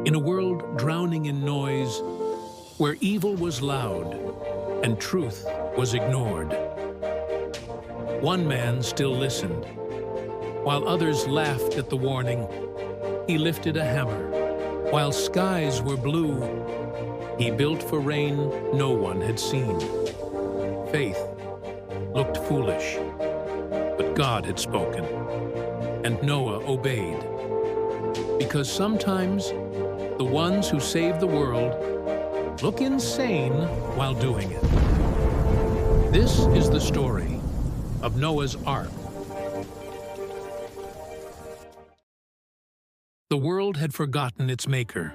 In a world drowning in noise, where evil was loud and truth was ignored, one man still listened. While others laughed at the warning, he lifted a hammer. While skies were blue, he built for rain no one had seen. Faith looked foolish, but God had spoken, and Noah obeyed. Because sometimes the ones who save the world look insane while doing it. This is the story of Noah's Ark. The world had forgotten its maker.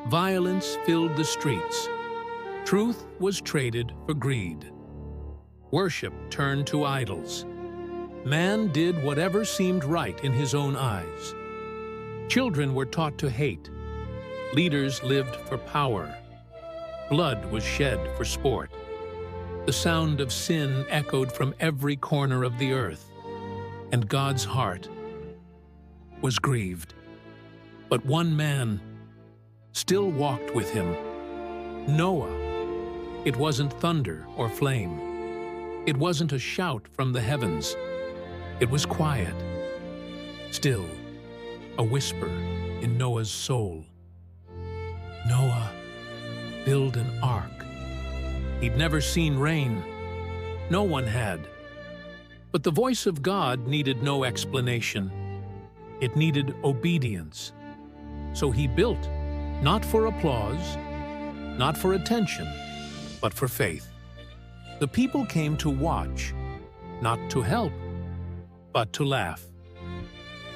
Violence filled the streets. Truth was traded for greed. Worship turned to idols. Man did whatever seemed right in his own eyes. Children were taught to hate. Leaders lived for power. Blood was shed for sport. The sound of sin echoed from every corner of the earth, and God's heart was grieved. But one man still walked with him, Noah. It wasn't thunder or flame. It wasn't a shout from the heavens. It was quiet, still, a whisper in Noah's soul. Noah, build an ark. He'd never seen rain. No one had. But the voice of God needed no explanation. It needed obedience. So he built, not for applause, not for attention, but for faith. The people came to watch, not to help, but to laugh.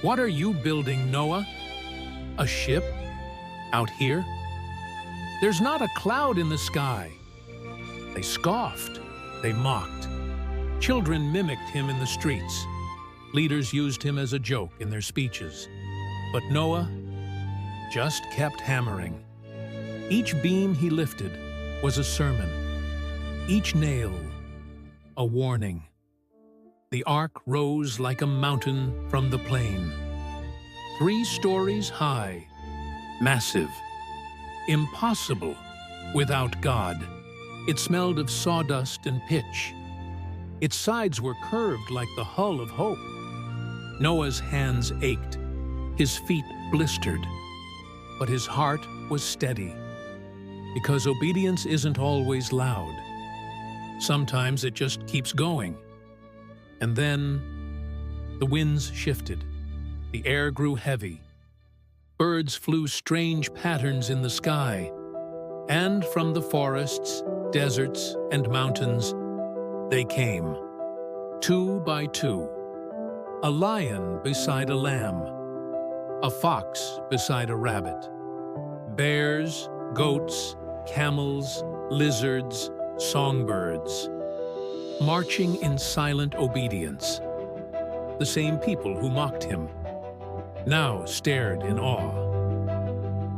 What are you building, Noah? A ship? Out here? There's not a cloud in the sky. They scoffed. They mocked. Children mimicked him in the streets. Leaders used him as a joke in their speeches. But Noah just kept hammering. Each beam he lifted was a sermon. Each nail, a warning. The ark rose like a mountain from the plain. 3 stories high, massive, impossible without God. It smelled of sawdust and pitch. Its sides were curved like the hull of hope. Noah's hands ached, his feet blistered, but his heart was steady. Because obedience isn't always loud. Sometimes it just keeps going. And then the winds shifted. The air grew heavy. Birds flew strange patterns in the sky. And from the forests, deserts, and mountains, they came, 2 by 2. A lion beside a lamb. A fox beside a rabbit. Bears, goats, camels, lizards, songbirds. Marching in silent obedience. The same people who mocked him now stared in awe.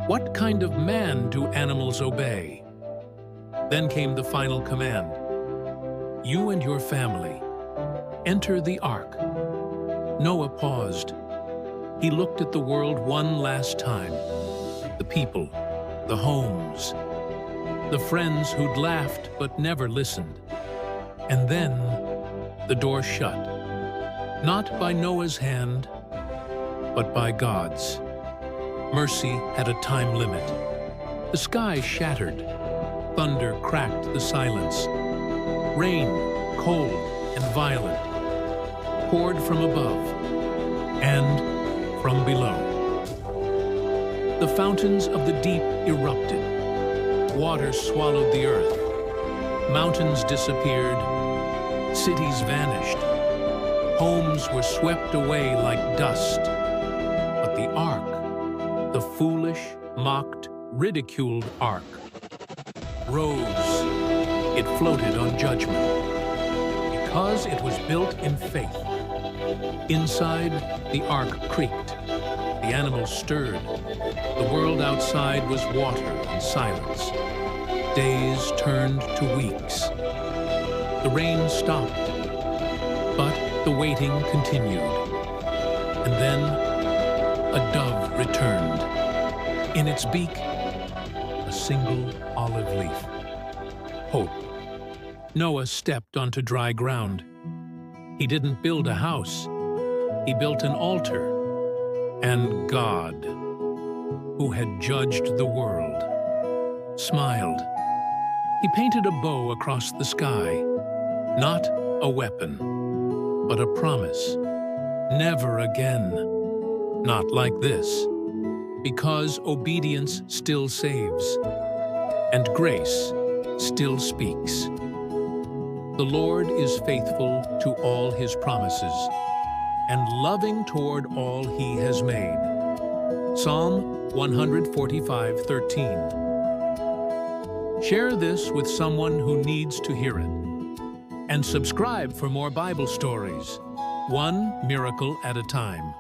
What kind of man do animals obey? Then came the final command. You and your family, enter the ark. Noah paused. He looked at the world one last time. The people, the homes, the friends who'd laughed but never listened. And then the door shut, not by Noah's hand, but by God's. Mercy had a time limit. The sky shattered. Thunder cracked the silence. Rain, cold and violent, poured from above and from below. The fountains of the deep erupted. Water swallowed the earth. Mountains disappeared. Cities vanished. Homes were swept away like dust. But the ark, the foolish, mocked, ridiculed ark, rose. It floated on judgment. Because it was built in faith. Inside, the ark creaked. The animals stirred. The world outside was water and silence. Days turned to weeks. The rain stopped, but the waiting continued. And then a dove returned. In its beak, a single olive leaf. Hope. Noah stepped onto dry ground. He didn't build a house. He built an altar. And God, who had judged the world, smiled. He painted a bow across the sky, not a weapon, but a promise. Never again. Not like this. Because obedience still saves, and grace still speaks. The Lord is faithful to all His promises, and loving toward all He has made. Psalm 145:13. Share this with someone who needs to hear it. And subscribe for more Bible stories, one miracle at a time.